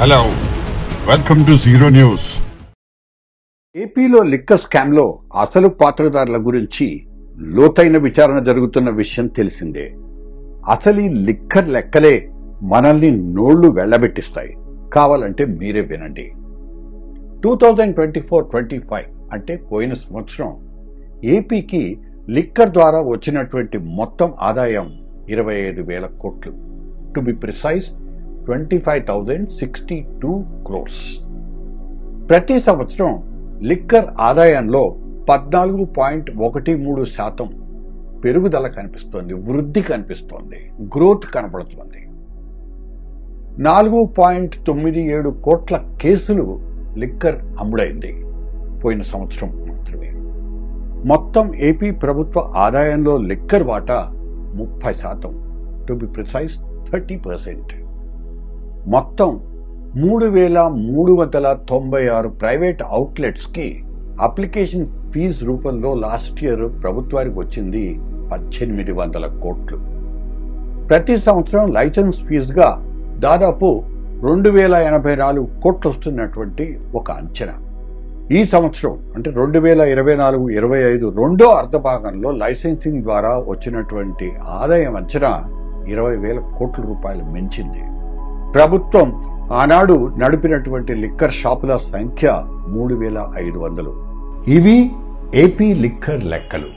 Hello, welcome to zero news. ఏపీలో liquor స్కామ్లో అసలు పాత్రధారుల గురించి లోతైన విచారణ జరుగుతున్న విషయం తెలిసిందే. అసలు ఈ లిక్కర్ లెక్కలే మనల్ని నోళ్లు వెళ్లబెట్టిస్తాయి. కావాలంటే మీరే వినండి. 2024-25 అంటే పోయిన సంవత్సరం ఏపీకి లిక్కర్ ద్వారా వచ్చినటువంటి మొత్తం ఆదాయం 25,000 కోట్లు. To be precise 25,062 crores. ప్రతి సంవత్సరం లిక్కర్ ఆదాయంలో 14.13% పెరుగుదల కనిపిస్తోంది, వృద్ధి కనిపిస్తోంది, గ్రోత్ కనబడుతోంది. 4.97 కోట్ల కేసులు లిక్కర్ అమ్ముడైంది పోయిన సంవత్సరం మాత్రమే. మొత్తం ఏపీ ప్రభుత్వ ఆదాయంలో లిక్కర్ వాటా 30%, టు బి ప్రిసైజ్ 30%. మొత్తం 3,396 ప్రైవేట్ అవుట్లెట్స్ కి అప్లికేషన్ ఫీజు రూపంలో లాస్ట్ ఇయర్ ప్రభుత్వానికి వచ్చింది 1,800 కోట్లు. ప్రతి సంవత్సరం లైసెన్స్ ఫీజుగా దాదాపు 2,084 కోట్లు వస్తున్నటువంటి ఒక అంచనా. ఈ సంవత్సరం అంటే 2024-25 రెండో అర్ధభాగంలో లైసెన్సింగ్ ద్వారా వచ్చినటువంటి ఆదాయం అంచనా 20,000 కోట్ల రూపాయలు మించింది. ప్రభుత్వం ఆనాడు నడిపినటువంటి లిక్కర్ షాపుల సంఖ్య 3,500. ఇవి ఏపీ లిక్కర్ లెక్కలు.